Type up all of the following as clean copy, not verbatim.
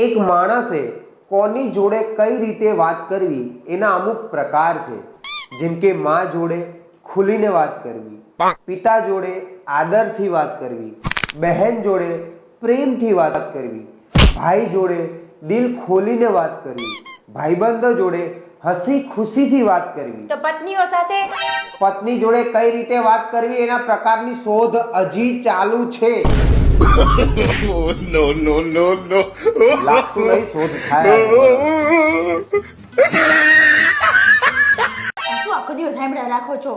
એક માણસે કોની જોડે કઈ રીતે વાત કરવી એના અમુક પ્રકાર છે, જેમ કે માં જોડે ખુલીને વાત કરવી, પિતા જોડે આદરથી વાત કરવી, બહેન જોડે પ્રેમથી વાત કરવી, ભાઈ જોડે દિલ ખોલીને વાત કરવી, ભાઈબંધો જોડે હસી ખુશીથી વાત કરવી. તો પત્નીઓ સાથે પત્ની જોડે કઈ રીતે વાત કરવી એના પ્રકારની શોધ હજી ચાલુ છે. no, no, no, no. લાગતું નહીં શોધ થાય. શું આખો દિવસ સાંભળ્યા રાખો છો?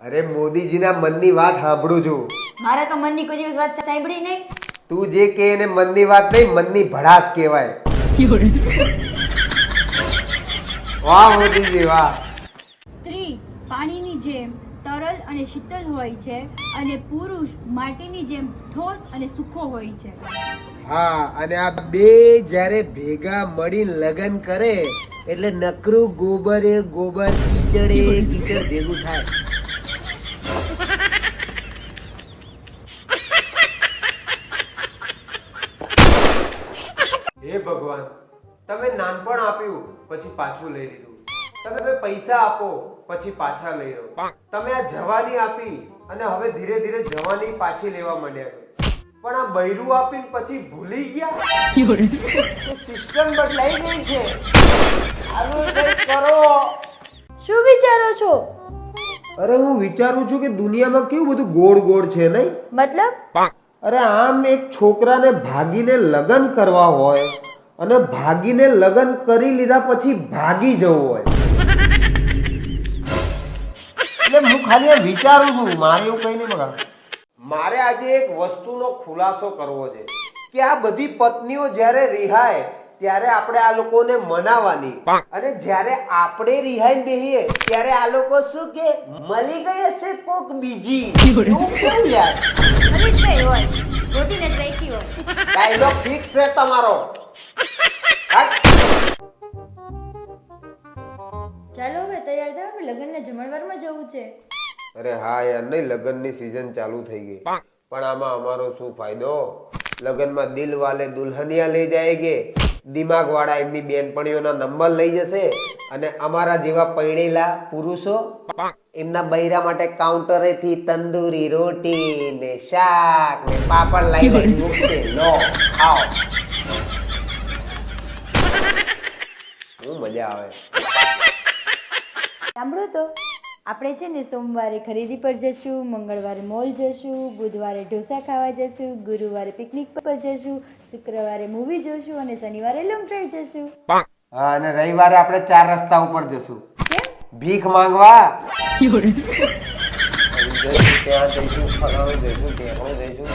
અરે મોદીજીના મનની વાત સાંભળું છું. મારે તો મનની કોઈ દિવસ વાત સાંભળી નહીં. તું જે કે એને મનની વાત નહીં, મનની ભડાસ કહેવાય. વાહ મોદીજી વાહ. સ્ત્રી પાણીની જેમ તરલ અને શીતલ હોય છે અને પુરુષ માટીની જેમ ઠોસ અને સૂકો હોય છે. હા, અને આ બે જ્યારે ભેગા મળીને લગન કરે એટલે નકરું ગોબરે ગોબર, કીચડે કીચડ ભેગું થાય. હે ભગવાન, તમે નાનપણ આપ્યું પછી પાછું લઈ લીધું, તમે પૈસા આપો પછી પાછા લઈ લો, તમે આ જવાની આપી અને હવે ધીરે ધીરે જવાની પાછી લેવા માંડ્યા, પણ આ બૈરું આપીને પછી ભૂલી ગયા. સિસ્ટમ બદલાઈ ગઈ છે. આનું કંઈક કરો. શું વિચારો છો? અરે હું વિચારું છું કે દુનિયામાં કેવું બધું ગોળ ગોળ છે નહીં? મતલબ? અરે આમ એક છોકરાને ભાગીને લગ્ન કરવા હોય અને ભાગીને લગ્ન કરી લીધા પછી ભાગી જવું હોય. એટલે હું ખાલી આ વિચારું છું, મારે એવું કઈ નહીં બગા. મારે આજે એક વસ્તુનો ખુલાસો કરવો છે કે આ બધી પત્નીઓ જ્યારે રિહાય ત્યારે આપણે આ લોકોને મનાવવાની, અને જ્યારે આપણે રિહાઈ બેહીએ ત્યારે આ લોકો શું કે મળી ગઈ હશે કોક બીજી. એવું કેવું યાર? અરે કઈ હોય ગોતીને ટ્રાઈકી હોય. ડાયલોગ ફિક્સ છે તમારો. ચાલો હવે તૈયાર થાવ, લગ્નના જમણવારમાં જવું છે. અરે હા યાર, નહીં લગ્નની સીઝન ચાલુ થઈ ગઈ, પણ આમાં અમારો શું ફાયદો? લગ્નમાં દિલ વાલે દુલ્હનિયા લઈ જાયગે, દિમાગ વાળા એમની બેનપણીઓના નંબર લઈ જશે, અને અમારા જેવા પૈણેલા પુરુષો એમના બૈરા માટે કાઉન્ટરેથી તંદૂરી રોટી ને શાક ને પાપડ લાવી મૂકશે. લો ખાઓ. શું મજા આવે. સાંભળો તો, આપણે છે ને સોમવારે ખરીદી પર જશું, મંગળવારે મોલ જશું, બુધવારે ઢોસા ખાવા જશું, ગુરુવારે પિકનિક પર જશું, શુક્રવારે મૂવી જોશું અને શનિવારે લોંગ ડ્રાઈવ જશું. હા, અને રવિવારે આપણે 4 રસ્તા ઉપર જશું કેમ? ભીખ માંગવા. ત્યાં જઈશું, ફલાણું જઈશું, ટેકણું જઈશું.